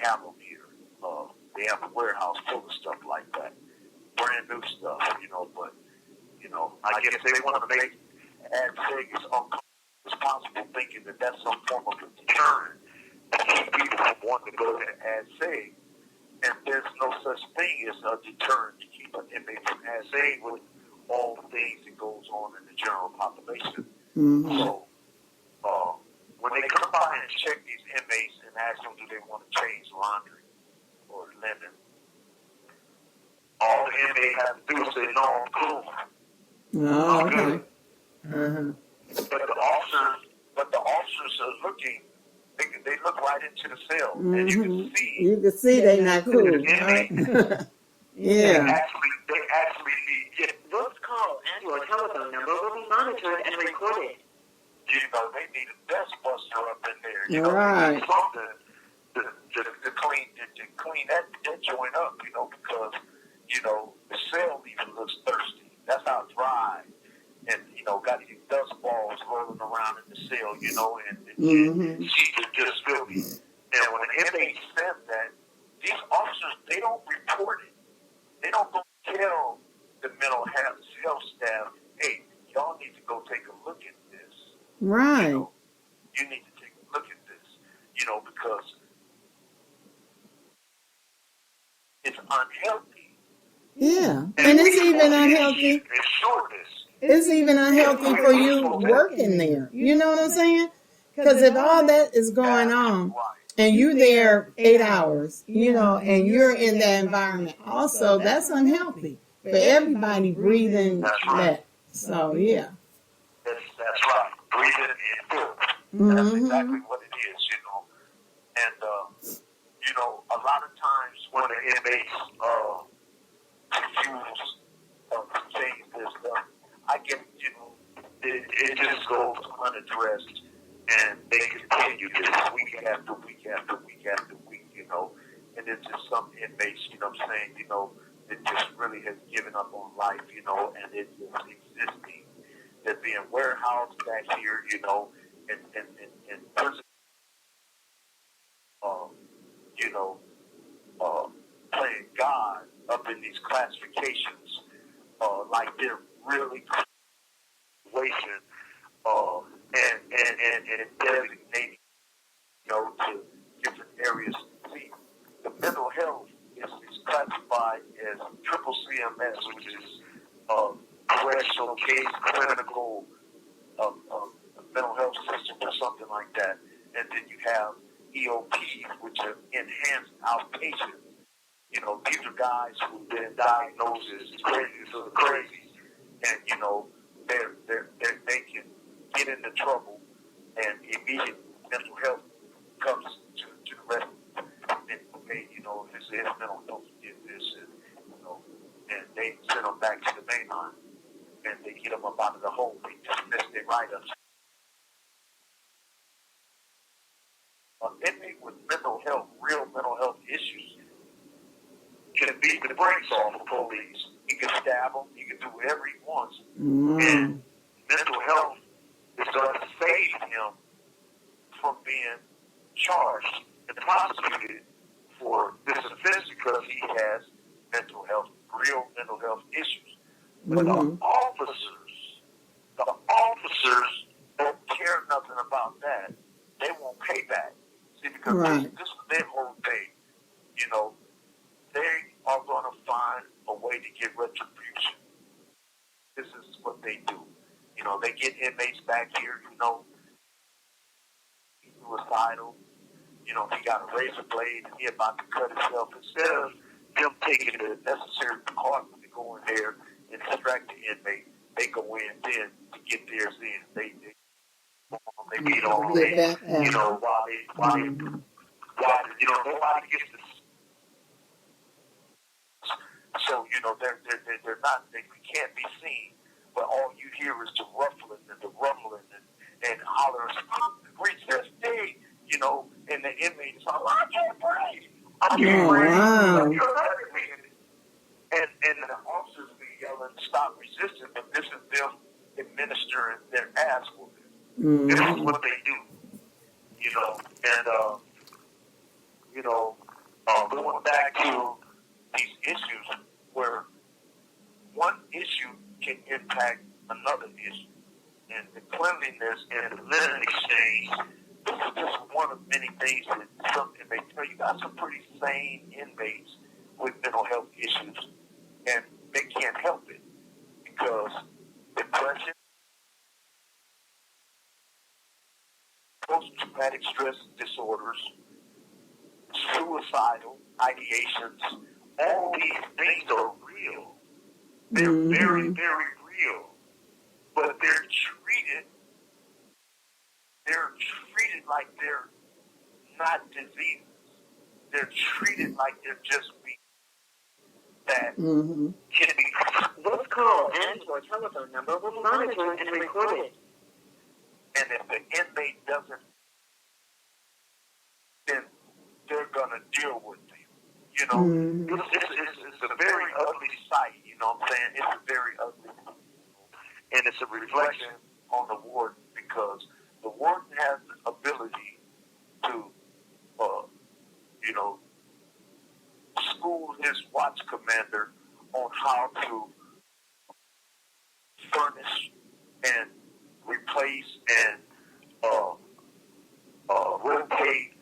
have them here. They have a warehouse full of stuff like that, brand new stuff, but, I guess they want to make as big as uncomfortable as possible, thinking that that's some form of a deterrent to keep people from wanting to go to ASA. And there's no such thing as a deterrent to keep an inmate from ASA with all the things that goes on in the general population. Mm-hmm. So, when they come by and check these inmates and ask them, do they want to change laundry or linen, all the inmate have to do is say, no, I'm cool. Oh, I'm okay. good. Uh-huh. But the officers are looking. They look right into the cell, Mm-hmm. and you can see. You can see they're not cool. Right? Yeah. They actually need. This call and your telephone number will be monitored and recorded. They need a dust buster up in there. Right. They need something to clean that joint up. Because the cell even looks thirsty. That's how dry. And, got these dust balls rolling around in the cell, and sheets are just filthy. And when an inmate says that, these officers, they don't report it. They don't go tell the mental health staff, hey, y'all need to go take a look at this. Right. You need to take a look at this, because it's unhealthy. Yeah. And it's even unhealthy. It's even unhealthy for you working there. You know what I'm saying? Because if all that is going on and you're there 8 hours, and you're in that environment also, that's unhealthy for everybody breathing that. So, yeah. That's right. Breathing and filth. Mm-hmm. That's exactly what it is, And, a lot of times when the inmates refuse to change this stuff, I guess, it just goes unaddressed, and they continue this week after week after week after week, and it's just some inmates, that just really has given up on life, and it's just existing. They're being warehoused back here, in prison, playing God up in these classifications, like they're really situation, and designating, to different areas. See, the mental health is classified as triple CMS, which is correctional case clinical mental health system or something like that. And then you have EOPs, which are enhanced outpatients. These are guys who've been diagnosed as crazies of the crazies, and they can get into trouble, and immediate mental health comes to the rest. And okay, his mental health did this, and they send them back to the main line, and they get them up out of the hole. They dismiss their write-ups. An inmate with mental health, real mental health issues, can beat the brakes off of police. He can stab them. He can do whatever he wants. And mental health is going to save him from being charged and prosecuted for this offense because he has mental health, real mental health issues. But the officers don't care nothing about that. They want payback. See, because this is their whole thing. They are going to find a way to get retribution. This is what they do. They get inmates back here, suicidal. He got a razor blade and he about to cut himself. Instead of them taking the necessary precautions to go in there and distract the inmate, they go in then to get theirs in. They beat all day, while nobody gets this. So, they're not, they can't be seen, but all you hear is the ruffling and the rumbling and hollering, recess day, and the inmates are like, I can't breathe. I can't breathe. And the officers be yelling, stop resisting, but this is them administering their ass whooping. This is what they do, and going back to these issues where one issue can impact another issue. And the cleanliness and the linen exchange, this is just one of many things that some inmates, you got some pretty sane inmates with mental health issues, and they can't help it because depression, post-traumatic stress disorders, suicidal ideations, all these things are real. They're very, very real. But they're treated like they're not diseases. They're treated like they're just weak. That can be. This call and your telephone number will be monitored and recorded. And if the inmate doesn't, then they're going to deal with you. You know, it's a very ugly sight, you know what I'm saying? It's a very ugly sight. And it's a reflection on the warden because the warden has the ability to, school his watch commander on how to furnish and replace and rotate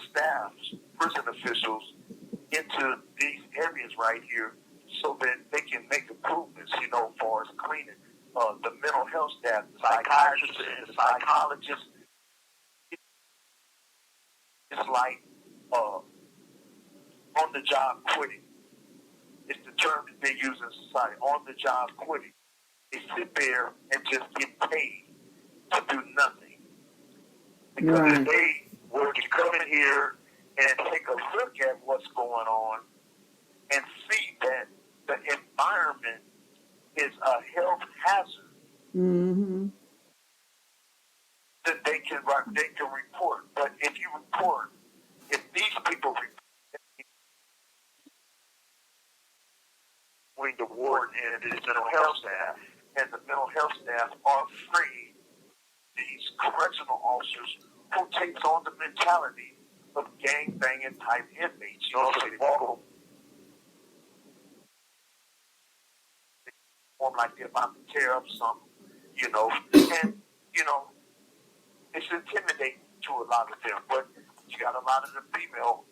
staffs, prison officials into these areas right here so that they can make improvements, you know, as far as cleaning. The mental health staff, the psychiatrists and the psychologists, it's like on-the-job quitting. It's the term that they use in society, on-the-job quitting. They sit there and just get paid to do nothing. Because if they were to come in here and take a look at what's going on and see that the environment is a health hazard, that they can report. But if you report, if these people report, the warden and the mental health staff, and the mental health staff are free, these correctional officers who takes on the mentality of gang-banging type inmates. You know, so they walk over like they're about to tear up something, you know, and, you know, it's intimidating to a lot of them, but you got a lot of the female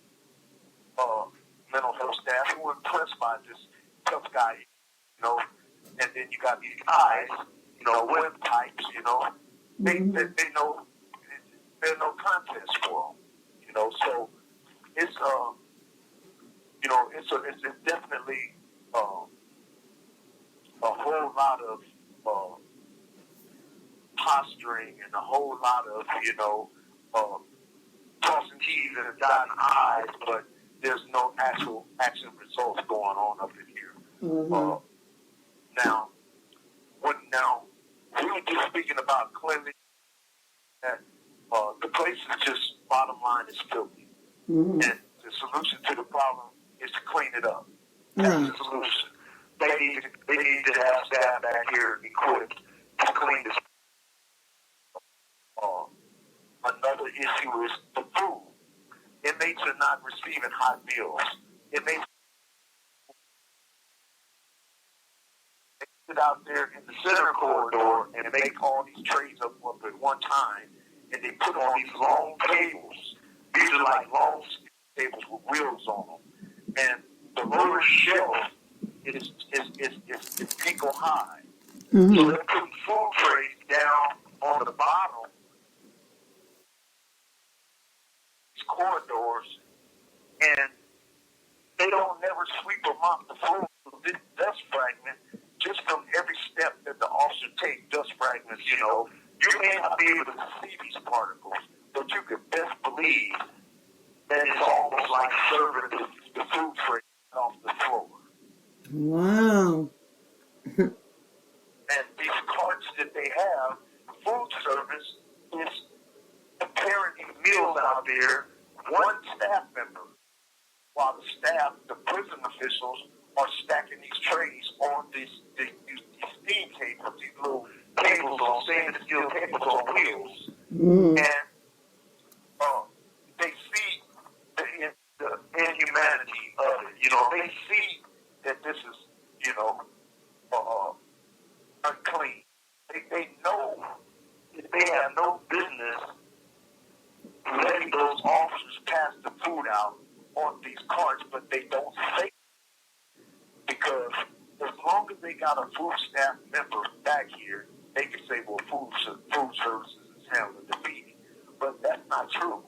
mental health staff who are impressed by this tough guy, you know, and then you got these guys, you know, web types, you know, they know there's no contest for them, you know, so it's, you know, it's definitely a whole lot of posturing and a whole lot of, you know, crossing T's and dotting I's, but there's no actual action results going on up in here. Now, we were just speaking about cleanliness. The place is just, bottom line, is filthy. And the solution to the problem is to clean it up. That's the solution. They need to have staff back here equipped to clean this. Another issue is the food. Inmates are not receiving hot meals. Inmates sit out there in the center corridor and make all these trays up at one time, and they put on these long tables. These are like long tables with wheels on them, and the lower shelf is ankle high. So they're putting food trays down on the bottom corridors, and they don't never sweep them off the floor. This dust fragment, just from every step that the officer takes, dust fragments, you know, you may not be able to see these particles, but you can best believe that it's almost like serving the food tray off the floor. Wow. And these carts that they have, food service is preparing these meals out there, one staff member, while the prison officials are stacking these trays on these steam tables, these little tables on stainless steel tables on wheels. And they see the end they see that this is, unclean. They know that they have no business letting those officers pass the food out on these carts, but they don't say it. Because as long as they got a food staff member back here, they can say, well, food services is handling the feeding. But that's not true.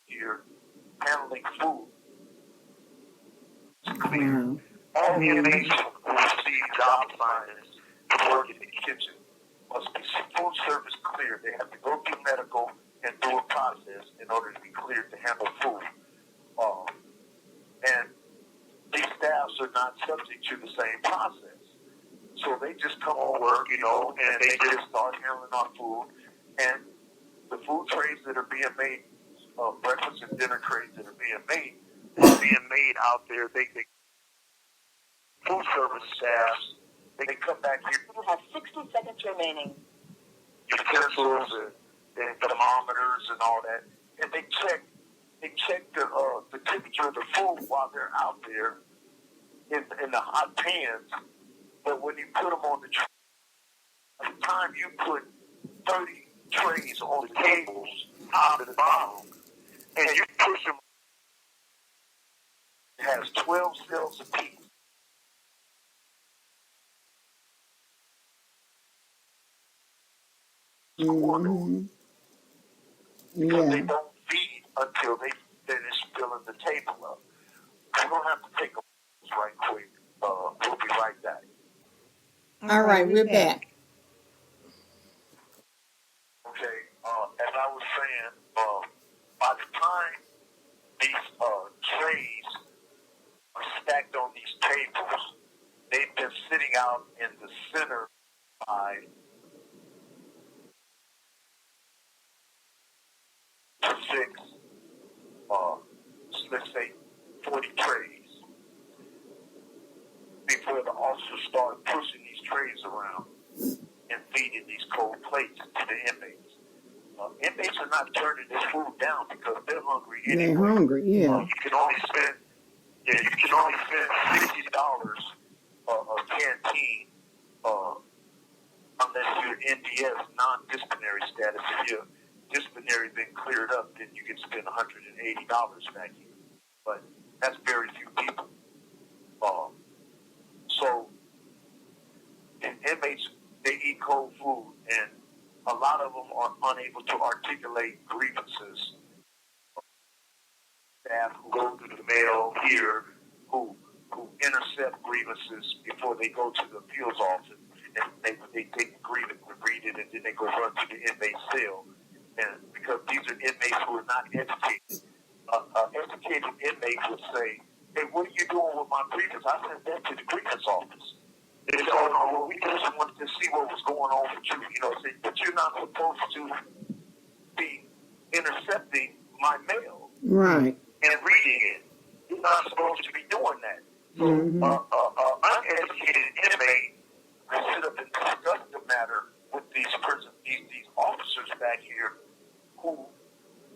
You're handling food. It's clear. Mm-hmm. All inmates who receive job assignments to work in the kitchen must be food service cleared. They have to go through medical and through a process in order to be cleared to handle food. And these staffs are not subject to the same process. So they just come on work, and they just start handling our food. And the food trays that are being made, breakfast and dinner trays that are being made out there. They food service staffs, they come back here. You have 60 seconds remaining. Utensils and thermometers and all that, and they check the temperature of the food while they're out there in the hot pans. But when you put them on the tray, by the time you put 30 trays on the tables, top and bottom, and you push them, it has 12 cells apiece. Mm-hmm. Because they Yeah. don't feed until they finish filling the table up. We're going to have to take a pause right quick. We'll be right back. All right, we're back. Okay, as I was saying, by the time these trays are stacked on these tables, they've been sitting out in the center by 6, let's say 40 trays before the officers start pushing these trays around and feeding these cold plates to the inmates. Inmates are not turning this food down because they're hungry anyway. They're hungry, yeah. You can only spend $60 a canteen unless you're NDS, non-disciplinary status. If you're disciplinary been cleared up, then you can spend $180 back here. But that's very few people. So inmates, they eat cold food, and a lot of them are unable to articulate grievances. Staff who go through the mail here, who intercept grievances before they go to the appeals office, and they take the grievance, read it, and then they go run to the inmate cell. And because these are inmates who are not educated, an educated inmate would say, "Hey, what are you doing with my grievance? I sent that to the grievance office." They say, "Oh no, well, we just wanted to see what was going on with you, but you're not supposed to be intercepting my mail Right. and reading it. You're not supposed to be doing that." So, uneducated inmate will sit up and discuss the matter with these officers back here who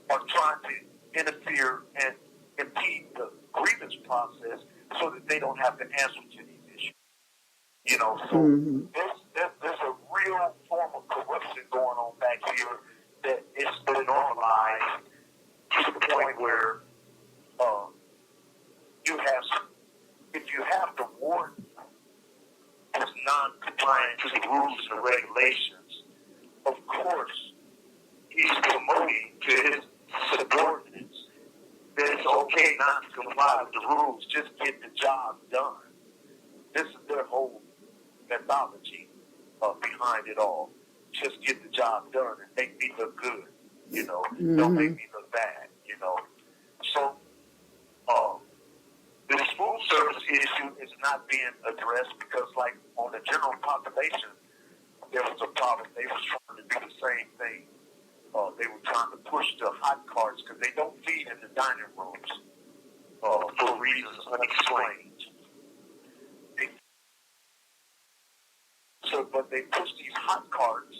are trying to interfere and impede the grievance process so that they don't have to answer to these issues. So there's a real form of corruption going on back here that is been normalized to the point where if you have the warden who's non-compliant to the rules and the regulations, of course, he's promoting to his subordinates that it's okay not to comply with the rules, just get the job done. This is their whole methodology behind it all. Just get the job done and make me look good, Don't make me look bad, So, this food service issue is not being addressed because, like, on the general population, there was a problem. They were trying to do the same thing. They were trying to push the hot carts because they don't feed in the dining rooms for reasons unexplained. But they push these hot carts